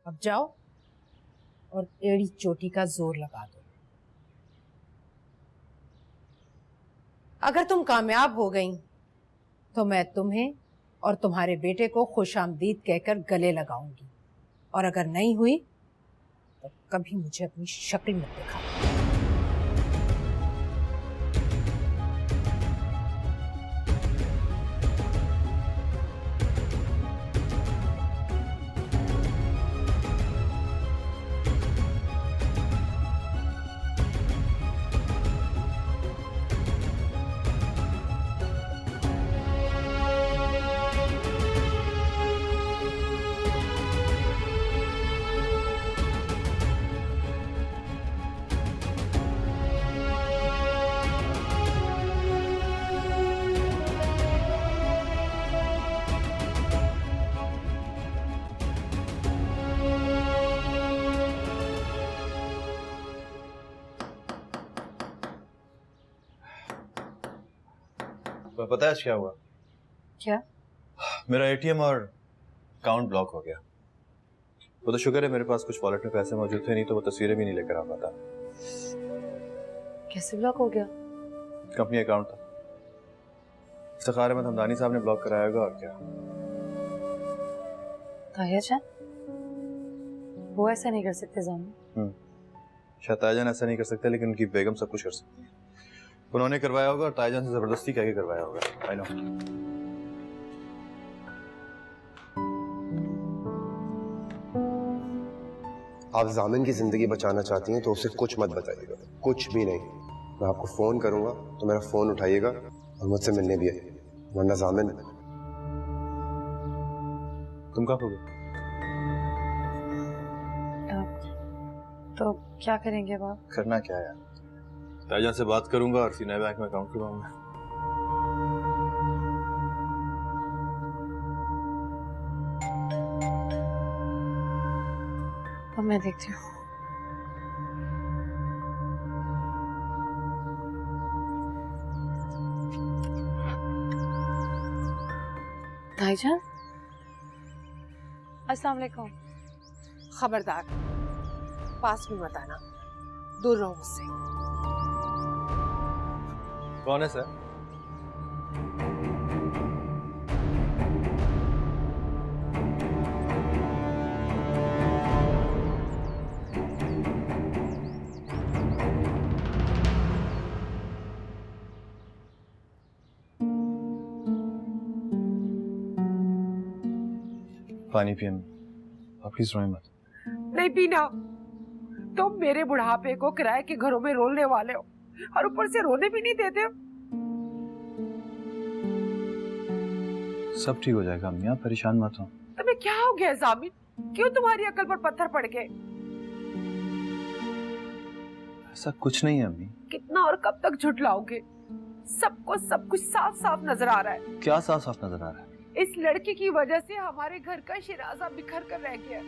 अब जाओ और एड़ी चोटी का जोर लगा दो। अगर तुम कामयाब हो गई तो मैं तुम्हें और तुम्हारे बेटे को खुशामदीद कहकर गले लगाऊंगी, और अगर नहीं हुई तो कभी मुझे अपनी शक्ल मत दिखाना। पता है क्या हुआ? क्या? मेरा एटीएम और अकाउंट ब्लॉक हो गया। वो तो शुक्र है मेरे पास कुछ वॉलेट में पैसे मौजूद थे, नहीं तो वो तस्वीरें भी नहीं लेकर आ पाता। कैसे ब्लॉक हो गया? कंपनी अकाउंट था, इफ्तिखार अहमद हमदानी साहब ने ब्लॉक कराया होगा और क्या। ताया जान, वो ऐसा नहीं कर सकते जान। शायद तायाजान ऐसा नहीं कर सकते, लेकिन उनकी बेगम सब कुछ कर सकती है। उन्होंने करवाया होगा और तायाजान से जबरदस्ती कह के करवाया होगा। I know. आप जामिन की जिंदगी बचाना चाहती हैं तो उसे कुछ मत बताइएगा, कुछ भी नहीं। मैं आपको फोन करूंगा तो मेरा फोन उठाइएगा और मुझसे मिलने भी आइए, वरना जामिन। तुम कहाँ हो गए? तो क्या करेंगे अब आप? करना क्या है यार, तायाजान से बात करूंगा और फिर नए बैंक में अकाउंट खुलवाऊंगा। अब मैं देखती हूँ। भाईजान, अस्सलाम वालेकुम। खबरदार, पास भी मत आना, दूर रहो मुझसे। कौन है सर? पानी पिए, आप प्लीज रोए मत। नहीं पीना। तुम मेरे बुढ़ापे को किराए के घरों में रोलने वाले हो और ऊपर से रोने भी नहीं देते हो। सब ठीक हो जाएगा अम्मी, आप परेशान मत हो। तुम्हें क्या हो गया जामिन? क्यों तुम्हारी अकल पर पत्थर पड़ गए? ऐसा कुछ नहीं है अम्मी। कितना और कब तक झुठलाओगे? सबको सब कुछ साफ साफ नजर आ रहा है। क्या साफ साफ नजर आ रहा है? इस लड़की की वजह से हमारे घर का शिराजा बिखर कर रह गया,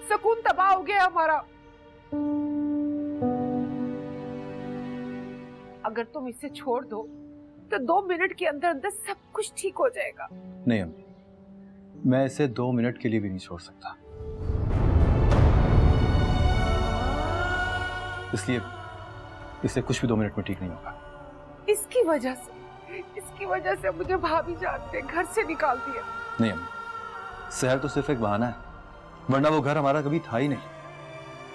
सुकून तबाह हो गया हमारा। अगर तुम इसे छोड़ दो तो 2 मिनट के अंदर अंदर सब कुछ ठीक हो जाएगा। नहीं अम्मी, मैं इसे 2 मिनट के लिए भी नहीं छोड़ सकता, इसलिए इसे कुछ भी 2 मिनट में ठीक नहीं होगा। इसकी वजह से मुझे भाभी जानते घर से निकाल दिया। नहीं अम्मी, शहर तो सिर्फ एक बहाना है, वरना वो घर हमारा कभी था ही नहीं।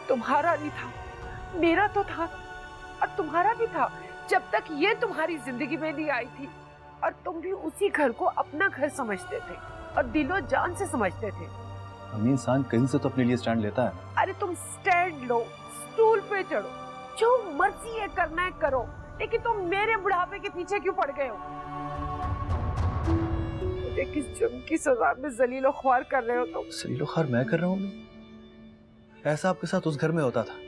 तुम्हारा नहीं था, मेरा तो था, और तुम्हारा भी था जब तक ये तुम्हारी जिंदगी में नहीं आई थी। और तुम भी उसी घर को अपना घर समझते थे और दिलो जान से समझते थे। अम्मी, इंसान कहीं से तो अपने लिए स्टैंड लेता है। अरे तुम स्टैंड लो, स्टूल पे चढ़ो, जो मर्जी है करना है करो, लेकिन तुम मेरे बुढ़ापे के पीछे क्यों पड़ गए हो? मुझे किस जुर्म की सजा में जलीलो ख्वार कर रहे हो तुम? जलीलो ख्वार मैं कर रहा हूँ? ऐसा आपके साथ उस घर में होता था।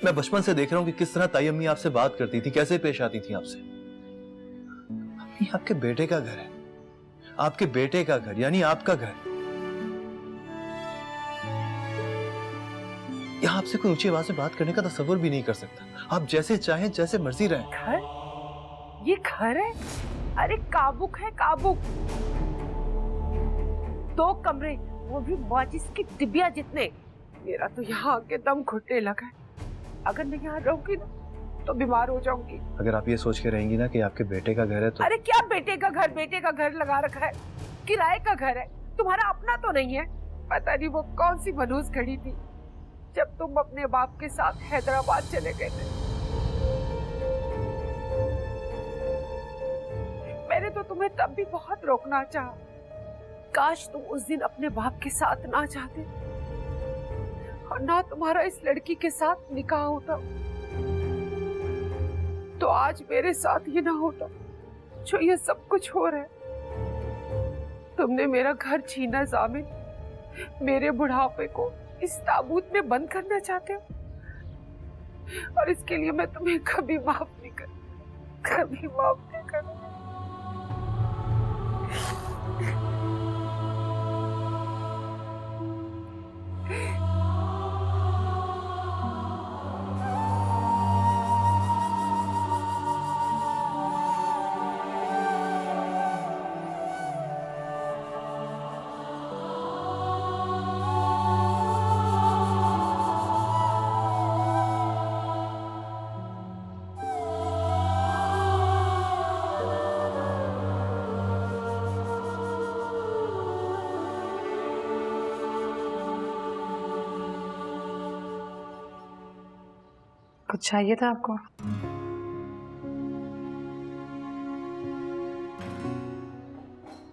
मैं बचपन से देख रहा हूँ कि किस तरह ताई अम्मी आपसे बात करती थी, कैसे पेश आती थी आपसे। अम्मी, आपके बेटे का घर है, आपके बेटे का घर, यानी आपका घर। यहाँ आपसे कोई ऊंची आवाज से बात करने का तसव्वुर भी नहीं कर सकता। आप जैसे चाहें, जैसे मर्जी रहें। घर? ये घर है? अरे काबुक है, काबुक। 2 कमरे, वो भी माचिस की डिबिया जितने, मेरा तो यहाँ आके दम घुटने लगा है। अगर मैं यहाँ रहूंगी ना तो बीमार हो जाऊंगी। अगर आप ये सोच के रहेंगी ना कि आपके बेटे का घर है तो... अरे क्या बेटे का घर लगा रखा है, किराए का घर है, तुम्हारा अपना तो नहीं है। पता नहीं वो कौन सी मनहूस घड़ी थी जब तुम अपने बाप के साथ हैदराबाद चले गए थे। मैंने तो तुम्हें तब भी बहुत रोकना चाहा, काश तुम उस दिन अपने बाप के साथ ना जाते और ना तुम्हारा इस लड़की के साथ निकाह होता, तो आज मेरे साथ ये ना होता जो ये सब कुछ हो रहा है। तुमने मेरा घर छीना जामिन, मेरे बुढ़ापे को इस ताबूत में बंद करना चाहते हो, और इसके लिए मैं तुम्हें कभी माफ नहीं करूंगी। कुछ चाहिए था आपको?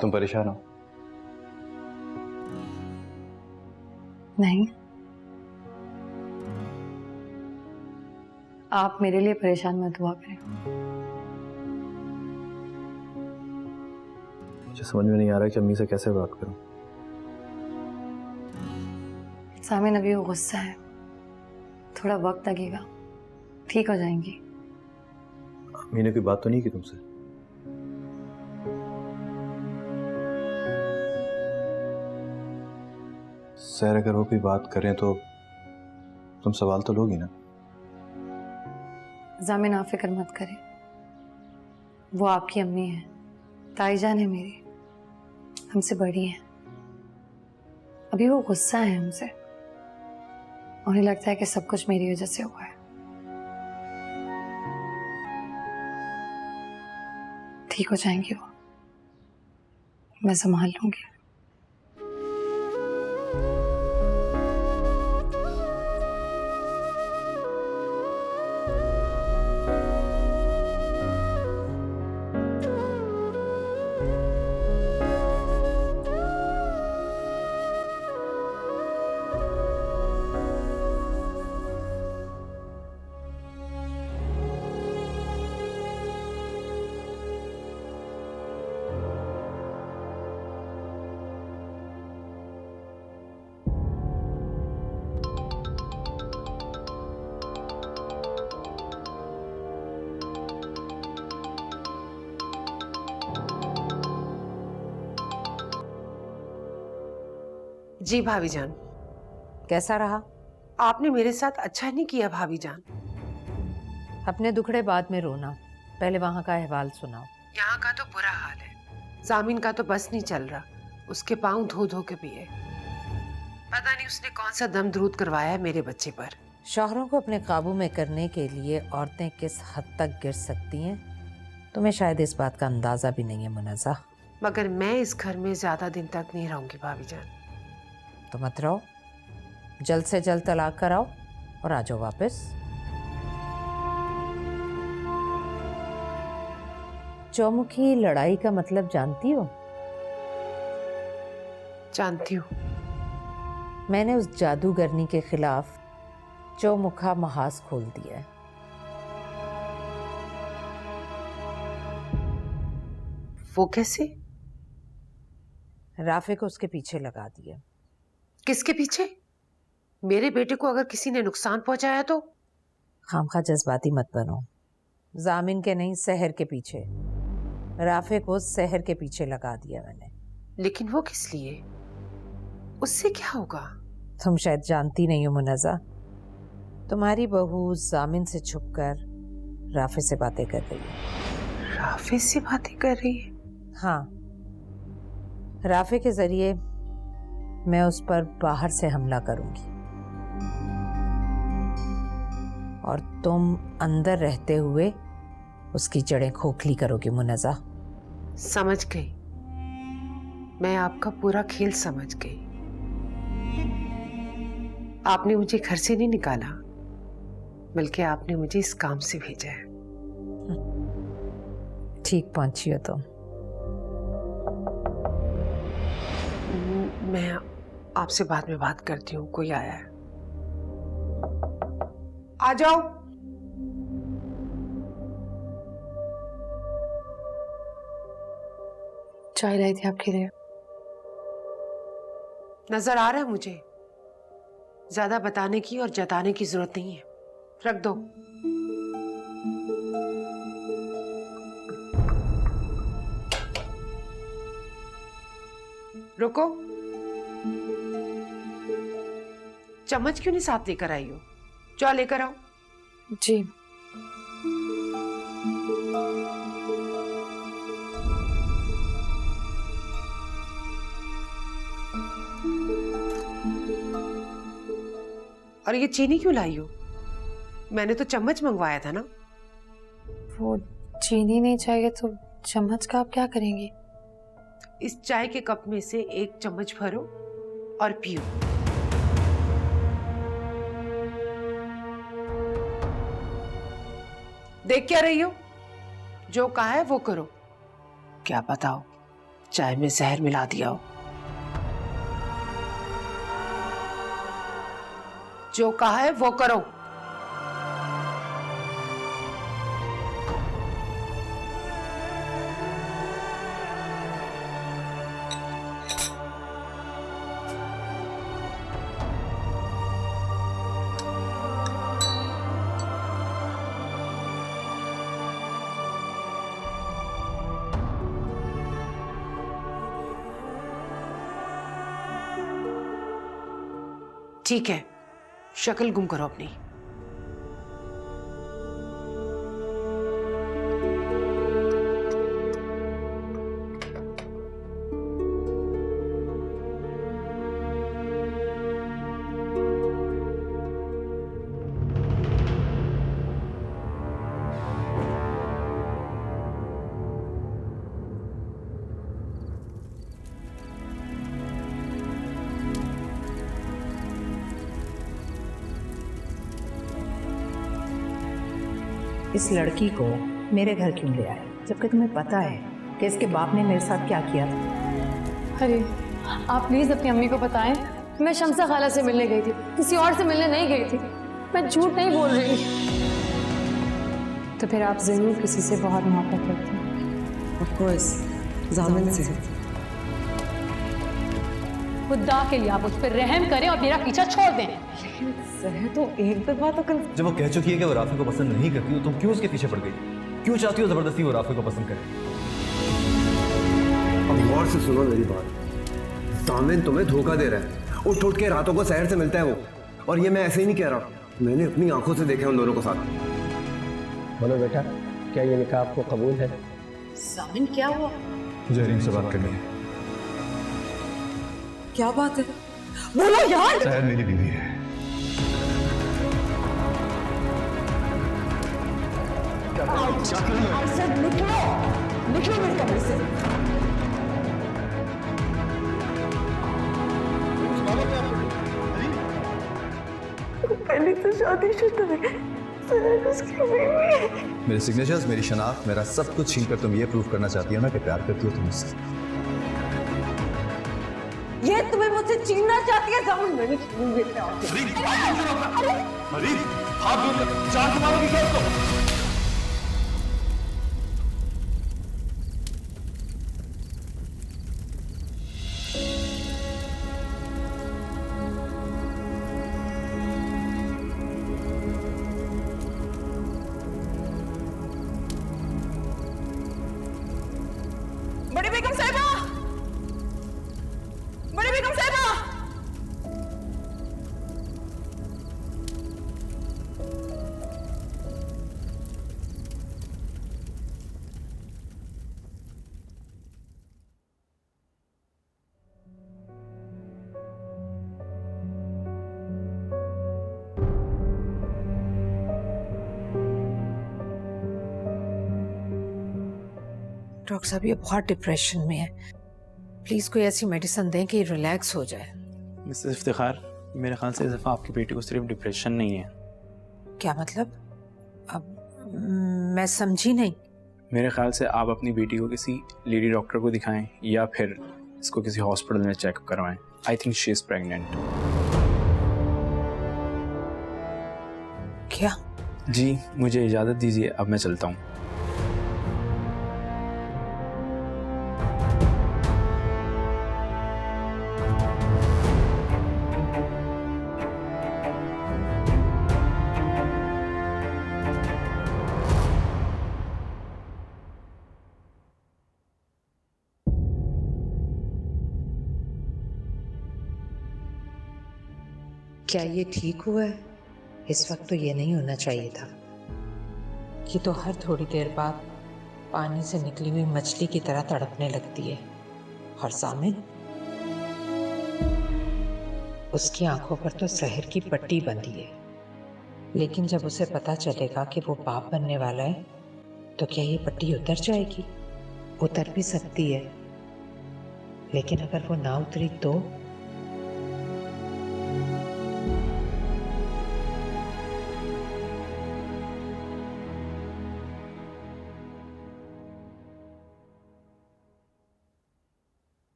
तुम परेशान हो? नहीं, आप मेरे लिए परेशान मत हुआ करें। मुझे समझ में नहीं आ रहा कि अम्मी से कैसे बात करूं। सामिन अभी वो गुस्सा है, थोड़ा वक्त लगेगा, ठीक हो जाएंगी। अम्मी ने कोई बात तो नहीं की तुमसे? सर अगर वो कोई बात करें तो तुम सवाल तो लोगी ना? जामिन आप फिक्र मत करें, वो आपकी अम्मी है, ताईजान है मेरी, हमसे बड़ी है। अभी वो गुस्सा है हमसे, उन्हें लगता है कि सब कुछ मेरी वजह से हुआ है। ठीक हो जाएंगी वो, मैं संभाल लूंगी। जी भाभी जान। कैसा रहा? आपने मेरे साथ अच्छा नहीं किया भाभी जान। अपने दुखड़े बाद में रोना, पहले वहां का अहवाल सुनाओ। यहाँ का तो बुरा हाल है, जामिन का तो बस नहीं चल रहा, उसके पाँव धो धो के पिए। पता नहीं उसने कौन सा दम द्रूद करवाया है मेरे बच्चे पर। शौहरों को अपने काबू में करने के लिए औरतें किस हद तक गिर सकती हैं, तुम्हें शायद इस बात का अंदाजा भी नहीं है मुनज़्ज़ा। मगर मैं इस घर में ज्यादा दिन तक नहीं रहूंगी भाभी जान। तो मत रहो, जल्द से जल्द तलाक कराओ और आ जाओ वापस। चौमुखी लड़ाई का मतलब जानती हो? जानती हूँ। मैंने उस जादूगरनी के खिलाफ चौमुखा महाज खोल दिया है। वो कैसे? राफे को उसके पीछे लगा दिया। किसके पीछे? मेरे बेटे को अगर किसी ने नुकसान पहुंचाया तो? खामखा जज्बाती मत बनो। जामिन के नहीं, सहर के पीछे। राफे को सहर के पीछे लगा दिया मैंने। लेकिन वो किस लिए? उससे क्या होगा? तुम शायद जानती नहीं हो मुनज़्ज़ा, तुम्हारी बहू जामिन से छुपकर राफे से बातें कर रही है। राफे से बातें कर रही है? हाँ, राफे के जरिए मैं उस पर बाहर से हमला करूंगी। और तुम अंदर रहते हुए उसकी जड़ें खोखली करोगी मुनज़्ज़ा। समझ गई, मैं आपका पूरा खेल समझ गई। आपने मुझे घर से नहीं निकाला, बल्कि आपने मुझे इस काम से भेजा है। ठीक पहुंची हो तुम। मैं आपसे बाद में बात करती हूँ, कोई आया है। आ जाओ। चाय लाई थी आपके लिए। नजर आ रहा है मुझे, ज्यादा बताने की और जताने की जरूरत नहीं है, रख दो। रुको, चम्मच क्यों नहीं साथ लेकर आई हो? जाओ लेकर आओ। जी। और ये चीनी क्यों लाई हो? मैंने तो चम्मच मंगवाया था ना। वो चीनी नहीं चाहिए तो चम्मच का आप क्या करेंगी? इस चाय के कप में से एक चम्मच भरो और पियो। देख क्या रही हो? जो कहा है वो करो। क्या बताओ, चाय में जहर मिला दिया हो। जो कहा है वो करो। ठीक है, शक्ल गुम करो अपनी। इस लड़की को मेरे घर क्यों ले आए, जबकि तुम्हें पता है कि इसके बाप ने मेरे साथ क्या किया था? अरे आप प्लीज अपनी अम्मी को बताएं, मैं शमसा खाला से मिलने गई थी, किसी और से मिलने नहीं गई थी। मैं झूठ नहीं बोल रही। तो फिर आप जरूर किसी से बहुत मोहब्बत करती हैं। ऑफ कोर्स, जामिन से। खुदा के लिए आप उस पर रहम करें और मेरा पीछा छोड़ दें। सर तो एक दफा तो जब वो कह चुकी है कि वो राफी को पसंद नहीं करती हो, तुम क्यों उसके पीछे पड़ गई? क्यों चाहती हो जबरदस्ती वो राफी को पसंद करे? अब गौर से सुनो मेरी बात। जामिन तुम्हें धोखा दे रहा है। उठ उठ के रातों को शहर से मिलता है वो, और ये मैं ऐसे ही नहीं कह रहा, मैंने अपनी आंखों से देखा उन दोनों को साथ। बोलो बेटा, क्या ये निकाह आपको कबूल है? जामिन क्या हुआ? जहरीन से बात करनी है। क्या बात है? बोलो यार। शायद मेरी बीवी है। निकलो, निकलो मेरे कमरे से। पहले तो शादीशुदा है, उसकी बीवी है। मेरे सिग्नेचर्स, मेरी शनाख्त, मेरा सब कुछ छीन कर तुम ये प्रूव करना चाहती हो ना कि प्यार करती हो तुम मुझसे। ये तुम्हें मुझसे छीनना चाहती है जामुन, मैंने छीन देता हूँ। हाथ दूर कर, चार से मारोगी क्या उसको? बड़ी बेगम साहिबा, बड़ी बेगम साहिबा। डॉक्टर साहब ये बहुत डिप्रेशन में है, प्लीज कोई ऐसी मेडिसिन दें कि रिलैक्स हो जाए। मिसेस इफ्तिखार, मेरे ख्याल से इस दफ़ा आपकी बेटी को सिर्फ डिप्रेशन नहीं है। क्या मतलब? अब मैं समझी नहीं। मेरे ख्याल से आप अपनी बेटी को किसी लेडी डॉक्टर को दिखाएं या फिर इसको किसी हॉस्पिटल में चेकअप करवाएं। I think she is pregnant. क्या? जी, मुझे इजाज़त दीजिए, अब मैं चलता हूँ। क्या ये ठीक हुआ है? इस वक्त तो ये नहीं होना चाहिए था। ये तो हर थोड़ी देर बाद पानी से निकली हुई मछली की तरह तड़पने लगती है। और सामने उसकी आंखों पर तो जहर की पट्टी बंधी है, लेकिन जब उसे पता चलेगा कि वो बाप बनने वाला है तो क्या ये पट्टी उतर जाएगी? उतर भी सकती है, लेकिन अगर वो ना उतरी तो?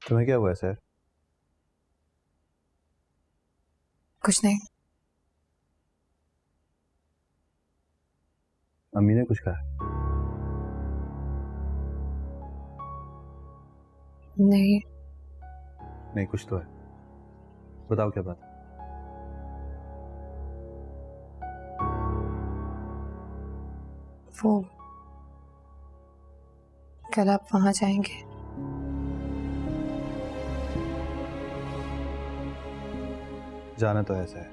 तुम्हें क्या हुआ है सर? कुछ नहीं। अम्मी ने कुछ कहा? नहीं। नहीं, कुछ तो है। बताओ क्या बात? वो कल आप वहां जाएंगे? जाना तो है सर,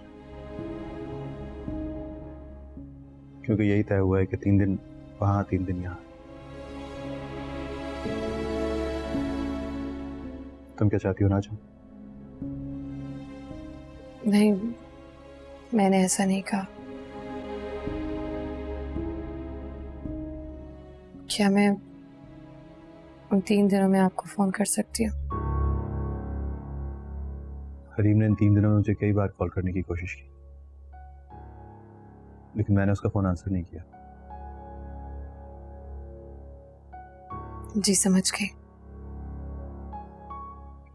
क्योंकि यही तय हुआ है कि 3 दिन वहां 3 दिन यहाँ। तुम क्या चाहती हो, ना जाऊं? नहीं, मैंने ऐसा नहीं कहा। क्या मैं उन 3 दिनों में आपको फोन कर सकती हूँ? हरीम ने इन 3 दिनों में मुझे कई बार कॉल करने की कोशिश की, लेकिन मैंने उसका फोन आंसर नहीं किया। जी समझ गई।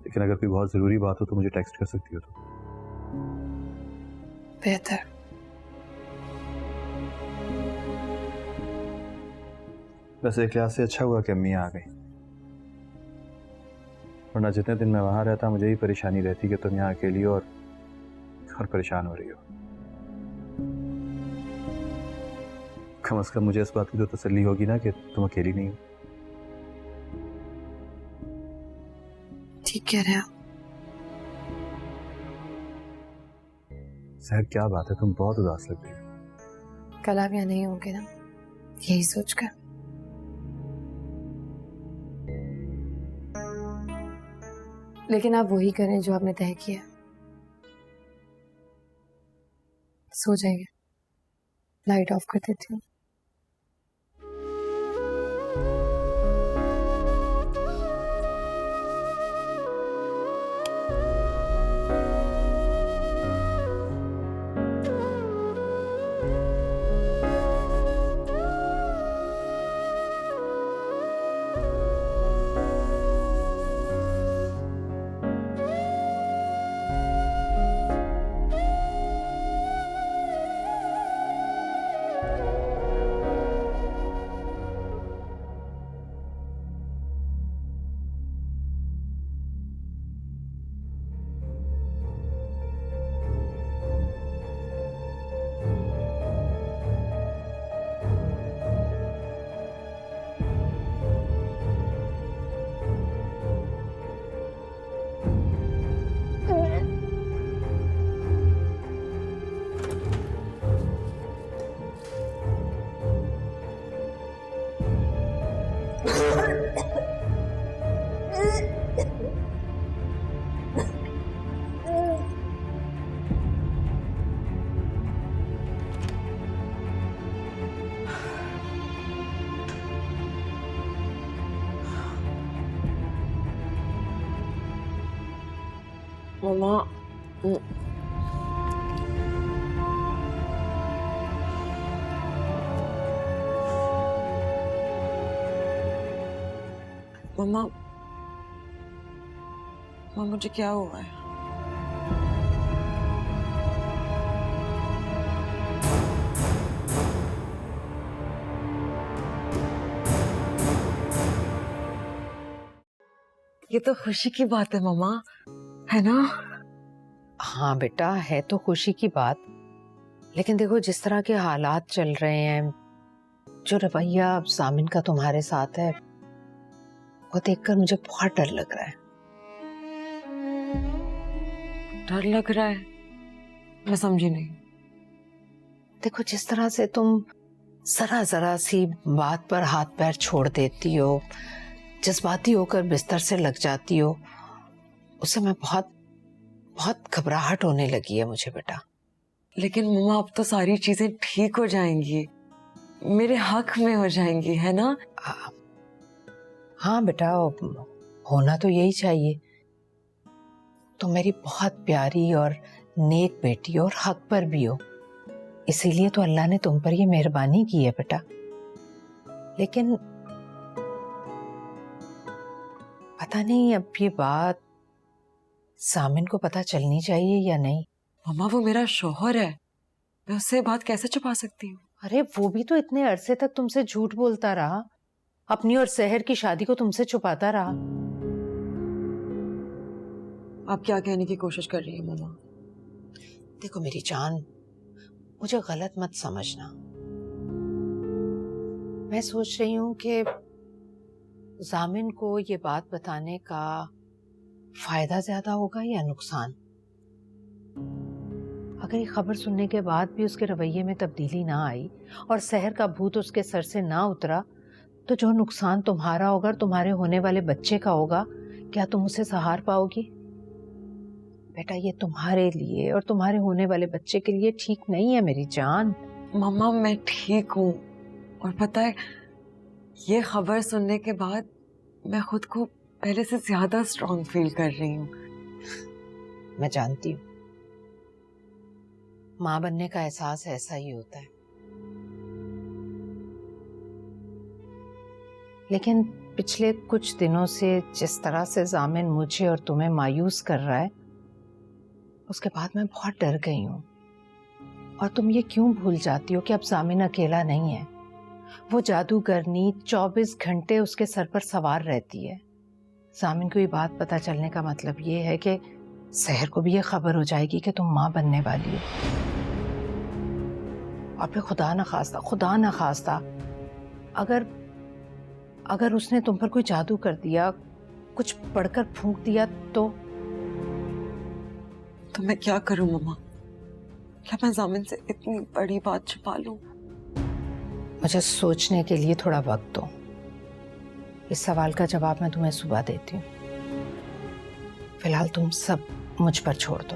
लेकिन अगर कोई बहुत जरूरी बात हो तो मुझे टेक्स्ट कर सकती हो। तो बेहतर। वैसे एक लिहाज से अच्छा हुआ कि अम्मी आ गई, वरना जितने दिन मैं वहां रहता मुझे ही परेशानी रहती कि तुम यहाँ अकेली हो और परेशान हो रही हो। कम से कम मुझे इस बात की तो तसल्ली होगी ना कि तुम अकेली नहीं हो। ठीक कह रहे हैं आप। सहर, क्या बात है, तुम बहुत उदास लग रही हो। कल आप यहाँ नहीं होंगे ना, यही सोचकर। लेकिन आप वही करें जो आपने तय किया। सो जाइए, लाइट ऑफ कर देती हूँ। मम्मा मम्मा मुझे क्या हुआ है? ये तो खुशी की बात है मम्मा, है ना? हाँ बेटा, है तो खुशी की बात, लेकिन देखो जिस तरह के हालात चल रहे हैं, जो रवैया अब सामिन का तुम्हारे साथ है, वो देखकर मुझे बहुत डर लग रहा है। डर लग रहा है? मैं समझी नहीं। देखो जिस तरह से तुम जरा जरा सी बात पर हाथ पैर छोड़ देती हो, जज्बाती होकर बिस्तर से लग जाती हो, उससे मैं बहुत बहुत घबराहट होने लगी है मुझे बेटा। लेकिन मम्मा अब तो सारी चीजें ठीक हो जाएंगी, मेरे हक में हो जाएंगी, है ना? हाँ बेटा, होना तो यही चाहिए। तुम मेरी बहुत प्यारी और नेक बेटी हो और हक पर भी हो, इसीलिए तो अल्लाह ने तुम पर ये मेहरबानी की है बेटा। लेकिन पता नहीं अब ये बात सामिन को पता चलनी चाहिए या नहीं। मम्मा वो मेरा शौहर है, मैं उससे बात कैसे छुपा सकती हूँ? अरे वो भी तो इतने अरसे तक तुमसे झूठ बोलता रहा, अपनी और सहर की शादी को तुमसे छुपाता रहा। आप क्या कहने की कोशिश कर रही है मम्मा? देखो मेरी जान, मुझे गलत मत समझना। मैं सोच रही हूँ कि जामिन को ये बात बताने का फायदा ज्यादा होगा या नुकसान। अगर ये खबर सुनने के बाद भी उसके रवैये में तब्दीली ना आई और सहर का भूत उसके सर से ना उतरा, तो जो नुकसान तुम्हारा होगा, तुम्हारे होने वाले बच्चे का होगा, क्या तुम उसे सहार पाओगी? बेटा ये तुम्हारे लिए और तुम्हारे होने वाले बच्चे के लिए ठीक नहीं है मेरी जान। मम्मा मैं ठीक हूँ, और पता है ये खबर सुनने के बाद मैं खुद को पहले से ज्यादा स्ट्रॉन्ग फील कर रही हूँ। मैं जानती हूँ, माँ बनने का एहसास ऐसा ही होता है। लेकिन पिछले कुछ दिनों से जिस तरह से जामिन मुझे और तुम्हें मायूस कर रहा है, उसके बाद मैं बहुत डर गई हूँ। और तुम ये क्यों भूल जाती हो कि अब जामिन अकेला नहीं है। वो जादूगरनी 24 घंटे उसके सर पर सवार रहती है। जामिन को ये बात पता चलने का मतलब ये है कि सहर को भी ये खबर हो जाएगी कि तुम माँ बनने वाली हो। और फिर खुदा न खास्ता अगर उसने तुम पर कोई जादू कर दिया, कुछ पढ़कर फूंक दिया, तो मैं क्या करूं मम्मा? क्या मैं जामिन से इतनी बड़ी बात छुपा लूं? मुझे सोचने के लिए थोड़ा वक्त दो। इस सवाल का जवाब मैं तुम्हें सुबह देती हूँ। फिलहाल तुम सब मुझ पर छोड़ दो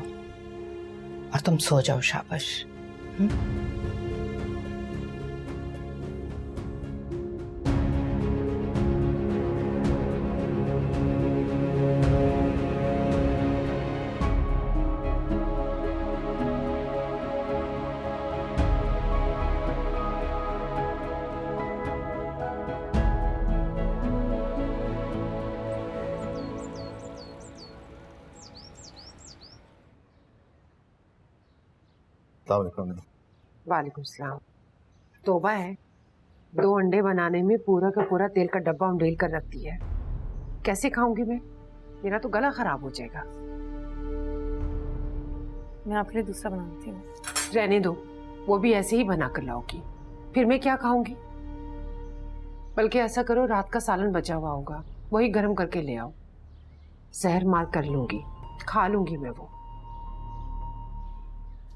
और तुम सो जाओ। शाबाश। वालेकुम सलाम। तौबा है, 2 अंडे बनाने में पूरा का पूरा तेल का डब्बा उंडेल कर रख दिया है। कैसे खाऊंगी मैं? मेरा तो गला खराब हो जाएगा। मैं आपके लिए दूसरा बनाती हूँ। रहने दो, वो भी ऐसे ही बना कर लाओगी, फिर मैं क्या खाऊंगी? बल्कि ऐसा करो, रात का सालन बचा हुआ होगा, वही गर्म करके ले आओ। जहर मार कर लूंगी, खा लूंगी मैं वो।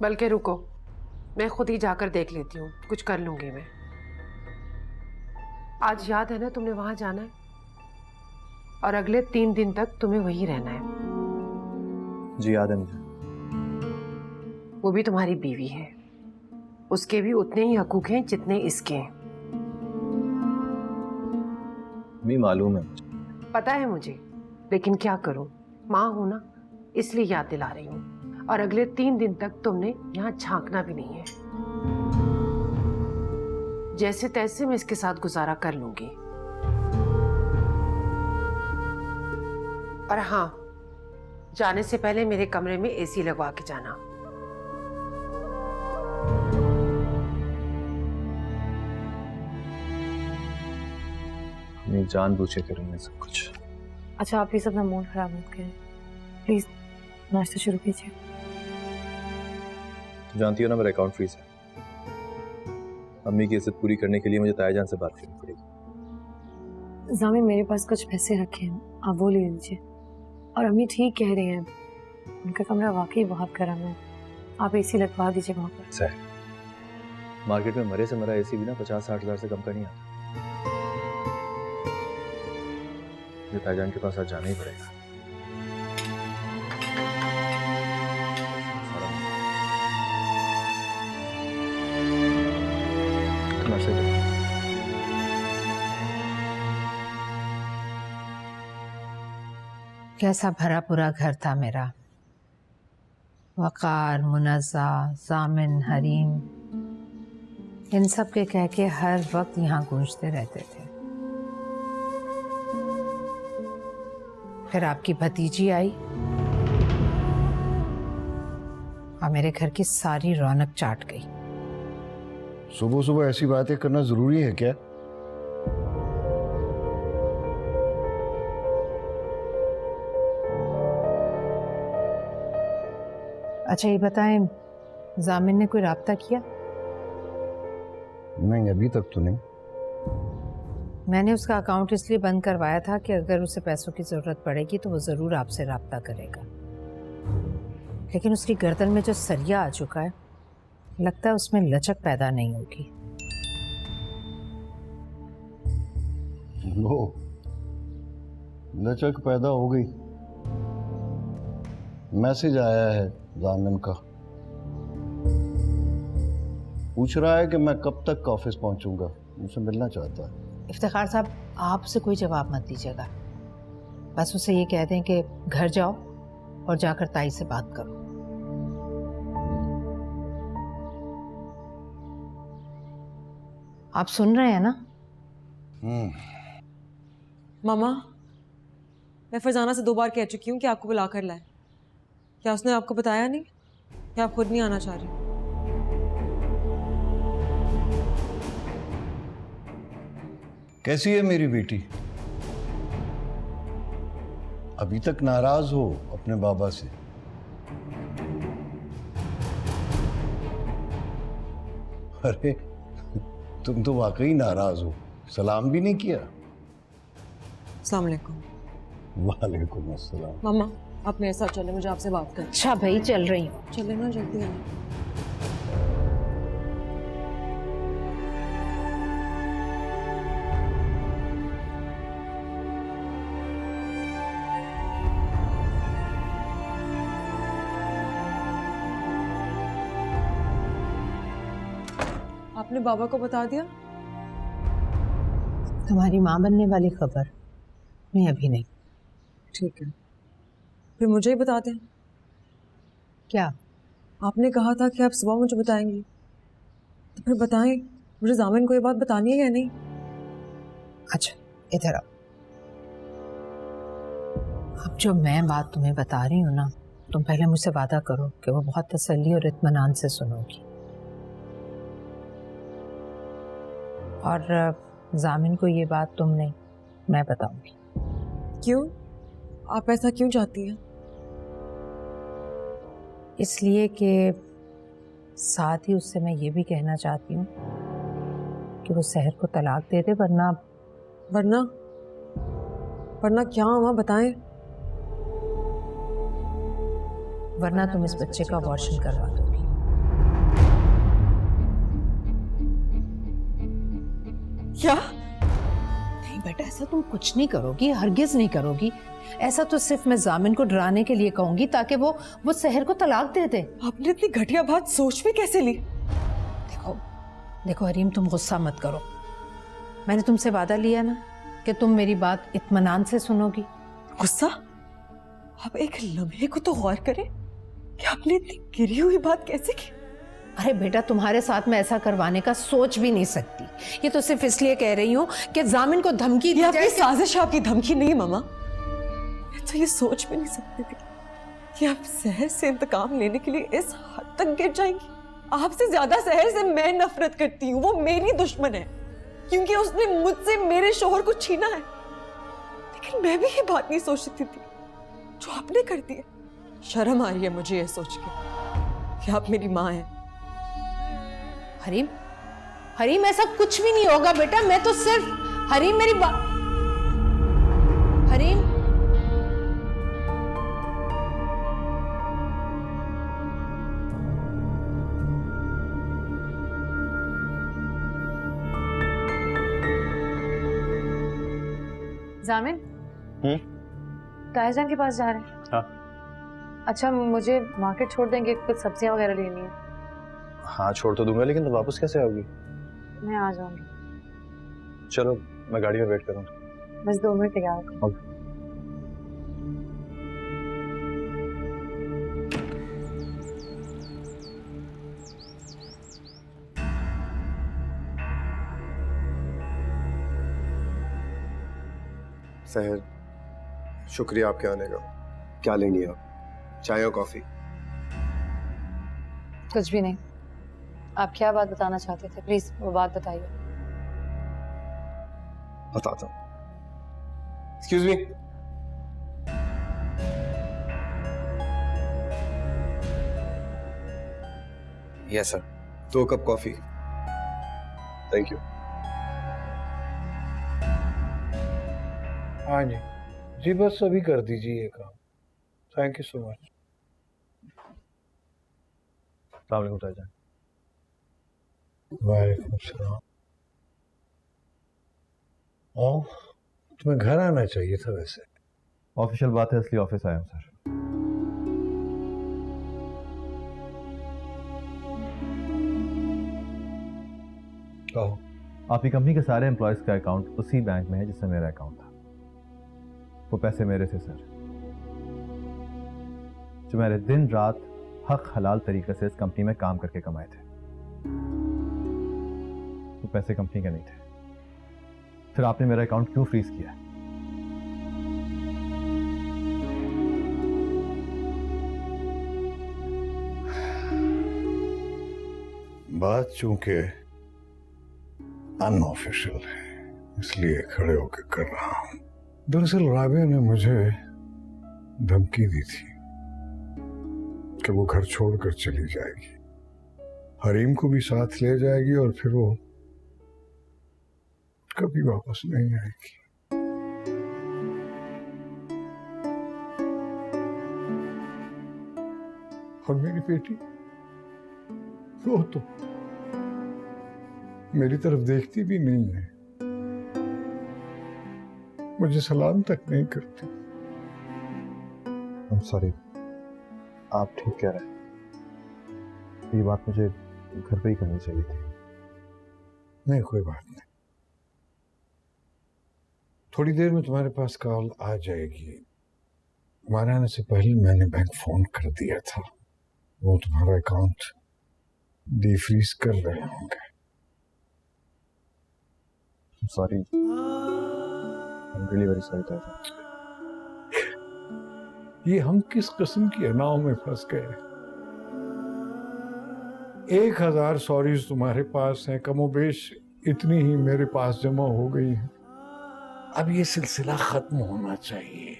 बल्कि रुको, मैं खुद ही जाकर देख लेती हूँ, कुछ कर लूंगी मैं। आज याद है ना तुमने वहां जाना है, और अगले 3 दिन तक तुम्हें वहीं रहना है। जी याद है मुझे। वो भी तुम्हारी बीवी है, उसके भी उतने ही हकूक हैं जितने इसके हैं। मी मालूम है मुझे। पता है मुझे, लेकिन क्या करूं, माँ हूं ना, इसलिए याद दिला रही हूँ। और अगले 3 दिन तक तुमने यहाँ झांकना भी नहीं है। जैसे तैसे मैं इसके साथ गुजारा कर लूंगी। और हाँ, जाने से पहले मेरे कमरे में एसी लगवा के जाना। नहीं, जानबूझ के करूंगा सब कुछ। अच्छा आप ये सब ना मूड खराब मत करें प्लीज, नाश्ता शुरू कीजिए। जानती हो ना मेरा अकाउंट फ्रीज है। अम्मी की इज्जत पूरी करने के लिए मुझे तायाजान से बात करनी पड़ेगी। जामिन मेरे पास कुछ पैसे रखे हैं, आप वो ले लीजिए। और अम्मी ठीक कह रही हैं, उनका कमरा वाकई बहुत गर्म है, आप एसी लगवा दीजिए वहाँ पर। सर, मार्केट में मरे से मरा एसी भी ना 50-60 हज़ार से कम का नहीं आता। मुझे ताईजान के पास आज जाना ही पड़ेगा। कैसा भरा पूरा घर था मेरा। वकार, मुनज़्ज़ा, जामिन, हरीम, इन सब के कह के हर वक्त यहाँ गूंजते रहते थे। फिर आपकी भतीजी आई और मेरे घर की सारी रौनक चाट गई। सुबह सुबह ऐसी बातें करना जरूरी है क्या? अच्छा ये बताएं, जामिन ने कोई राब्ता किया? नहीं, अभी तक तो नहीं। मैंने उसका अकाउंट इसलिए बंद करवाया था कि अगर उसे पैसों की ज़रूरत पड़ेगी तो वो ज़रूर आपसे राब्ता करेगा। लेकिन उसकी गर्दन में जो सरिया आ चुका है, लगता है उसमें लचक पैदा नहीं होगी। लो, लचक पैदा हो गई। मैसेज आया है जामिन का, पूछ रहा है कि मैं कब तक ऑफिस पहुंचूंगा, मुझसे मिलना चाहता है। इफ्तिखार साहब, आप उसे कोई जवाब मत दीजिएगा, बस उसे ये कह दें कि घर जाओ और जाकर ताई से बात करो। आप सुन रहे हैं ना? मामा, मैं फरजाना से 2 बार कह चुकी हूँ कि आपको बुला कर लाए। क्या उसने आपको बताया नहीं कि आप खुद नहीं आना चाह रही? कैसी है मेरी बेटी? अभी तक नाराज हो अपने बाबा से? अरे तुम तो वाकई नाराज हो, सलाम भी नहीं किया। अस्सलाम वालेकुम। वालेकुम अस्सलाम। मामा आप मेरे साथ चले, मुझे आपसे बात करनी। अच्छा भाई, चल रही हूँ। चले ना, जल्दी आना। आपने बाबा को बता दिया? तुम्हारी माँ बनने वाली खबर मैं अभी नहीं। ठीक है, फिर मुझे ही बता दें। क्या? आपने कहा था कि आप सुबह मुझे बताएंगी, तो फिर बताएं, मुझे जामिन को ये बात बतानी है या नहीं? अच्छा इधर आओ। अब जो मैं बात तुम्हें बता रही हूँ ना, तुम पहले मुझसे वादा करो कि वो बहुत तसल्ली और इत्मीनान से सुनोगी। और जामिन को ये बात तुम नहीं, मैं बताऊंगी। क्यों? आप ऐसा क्यों चाहती हैं? इसलिए कि साथ ही उससे मैं ये भी कहना चाहती हूँ कि वो सहर को तलाक दे दे, वरना वरना वरना क्या हुआ, बताएं। वरना तुम इस बच्चे का अबॉर्शन करवा दोगी। क्या? नहीं बेटा, ऐसा तुम कुछ नहीं करोगी, हरगिज नहीं करोगी। ऐसा तो सिर्फ मैं जामिन को डराने के लिए कहूंगी ताकि वो सहर को तलाक दे दे। आपने इतनी घटिया बात सोच में कैसे ली? देखो देखो हरीम, तुम गुस्सा मत करो। मैंने तुमसे वादा लिया ना कि तुम मेरी बात इत्मीनान से सुनोगी। गुस्सा? आप एक लम्हे को तो गौर करें कि आपने इतनी गिरी हुई बात कैसे की। अरे बेटा, तुम्हारे साथ मैं ऐसा करवाने का सोच भी नहीं सकती। ये तो सिर्फ इसलिए कह रही हूँ कि जामिन को धमकी दी आपकी जाए। साजिश, आपकी धमकी नहीं मामा। मैं तो ये सोच भी नहीं सकती थी कि आप सहर से इंतकाम लेने के लिए इस हद तक गिर जाएंगी। आपसे ज्यादा सहर से मैं नफरत करती हूँ। वो मेरी दुश्मन है क्योंकि उसने मुझसे मेरे शोहर को छीना है। लेकिन मैं भी ये बात नहीं सोच सकती थी जो आपने कर दी है। शर्म आ रही है मुझे ये सोच के कि आप मेरी माँ हैं। हरीम, हरीम ऐसा कुछ भी नहीं होगा बेटा। मैं तो सिर्फ हरीम मेरी बात। हरीम, जामिन, तायजान के पास जा रहे हैं? हाँ। अच्छा, मुझे मार्केट छोड़ देंगे? कुछ सब्जियां वगैरह लेनी है। हाँ छोड़ तो दूंगा, लेकिन तो वापस कैसे आओगी? मैं आ जाऊंगी। चलो मैं गाड़ी में वेट करूँगा। बस 2 मिनट तैयार रखो। सहर, शुक्रिया आपके आने का। क्या लेंगी आप, चाय और कॉफी? कुछ भी नहीं। आप क्या बात बताना चाहते थे? प्लीज वो बात बताइए। बताता हूँ। Excuse me. Yes sir. 2 cup coffee. Thank you. हाँ जी जी, बस अभी कर दीजिए ये काम। Thank you so much. ताईजान। वालेकुम सलाम। और तुम्हें घर आना चाहिए था वैसे। ऑफिशियल बात है इसलिए ऑफिस आया हूँ सर। कहो। आपकी कंपनी के सारे एम्प्लॉयज का अकाउंट उसी बैंक में है जिसमें मेरा अकाउंट था। वो पैसे मेरे थे सर, जो मैंने दिन रात हक हलाल तरीके से इस कंपनी में काम करके कमाए थे। वो पैसे कंपनी के नहीं थे। फिर आपने मेरा अकाउंट क्यों फ्रीज किया? बात चूंकि अनऑफिशियल है इसलिए खड़े होकर कर रहा हूं। दरअसल राबिया ने मुझे धमकी दी थी कि वो घर छोड़कर चली जाएगी, हरीम को भी साथ ले जाएगी और फिर वो कभी वापस नहीं आएगी। और मेरी बेटी वो तो मेरी तरफ देखती भी नहीं है, मुझे सलाम तक नहीं करती। सॉरी, आप ठीक कह रहे हैं। ये बात मुझे घर पे ही करनी चाहिए थी। नहीं, कोई बात नहीं। थोड़ी देर में तुम्हारे पास कॉल आ जाएगी। तुम्हारे आने से पहले मैंने बैंक फोन कर दिया था, वो तुम्हारा अकाउंट डीफ्रीज कर रहे होंगे। Sorry, really very sorry. ये हम किस किस्म की अनाव में फंस गए। 1000 सॉरीज तुम्हारे पास हैं, कमोबेश इतनी ही मेरे पास जमा हो गई है। अब ये सिलसिला खत्म होना चाहिए।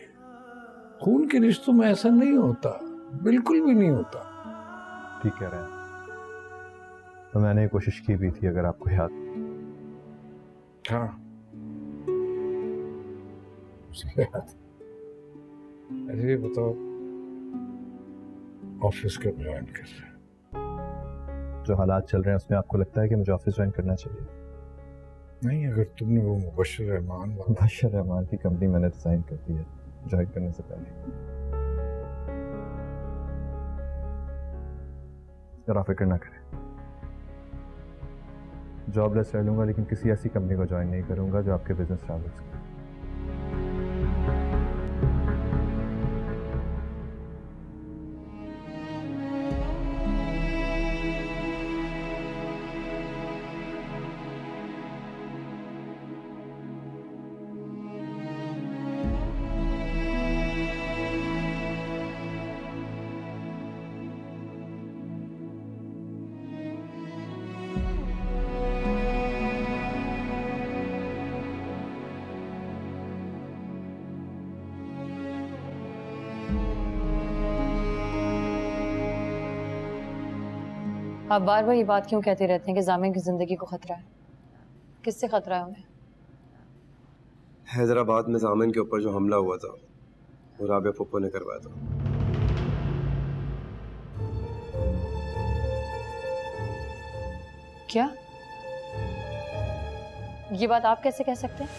खून के रिश्तों में ऐसा नहीं होता, बिल्कुल भी नहीं होता। ठीक कह रहे हैं। तो मैंने कोशिश की भी थी, अगर आपको याद। हाँ, अरे ये बताओ, ऑफिस कब ज्वाइन कर रहे हैं? जो हालात चल रहे हैं उसमें आपको लगता है कि मुझे ऑफिस ज्वाइन करना चाहिए? नहीं, अगर तुमने वो मुबश्शिर रहमान की कंपनी मैंने डिजाइन कर दी है ज्वाइन करने से पहले। जरा फिक्र ना करें, जॉबलेस रह लूंगा लेकिन किसी ऐसी कंपनी को ज्वाइन नहीं करूंगा जो आपके बिजनेस ट्रैवल्स करे। आप बार बार ये बात क्यों कहते रहते हैं कि जामिन की जिंदगी को खतरा है? किससे खतरा है उन्हें? हैदराबाद में जामिन के ऊपर जो हमला हुआ था वो राबिया फुप्पो ने करवाया था। क्या? ये बात आप कैसे कह सकते हैं?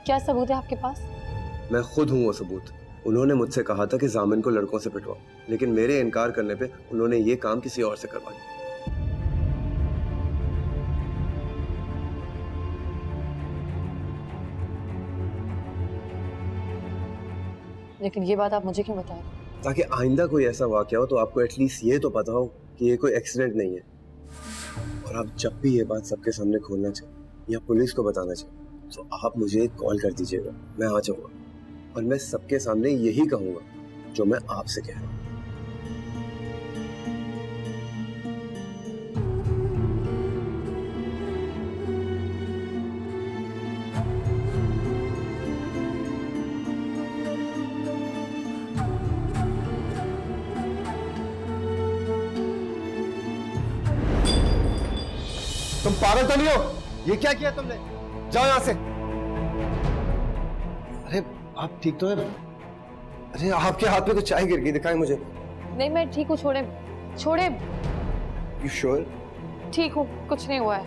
क्या सबूत है आपके पास? मैं खुद हूँ वो सबूत। उन्होंने मुझसे कहा था कि जामिन को लड़कों से पिटवाओ, लेकिन मेरे इनकार करने पे उन्होंने ये काम किसी और से करवा दिया। लेकिन ये बात आप मुझे क्यों बता रहे हैं? ताकि आइंदा कोई ऐसा वाकया हो तो आपको एटलीस्ट ये तो पता हो कि ये कोई एक्सीडेंट नहीं है। और आप जब भी ये बात सबके सामने खोलना चाहें या पुलिस को बताना चाहें तो आप मुझे एक कॉल कर दीजिएगा, मैं आ जाऊंगा और मैं सबके सामने यही कहूंगा जो मैं आपसे कह रहा हूं। तुम पागल तो नहीं हो? ये क्या किया तुमने? जाओ यहां से। अरे आप ठीक तो है? अरे आपके हाथ में तो चाय गिर गई, दिखाएं मुझे। नहीं मैं ठीक हूँ, छोड़े छोड़े। You sure? ठीक हूँ, कुछ नहीं हुआ है।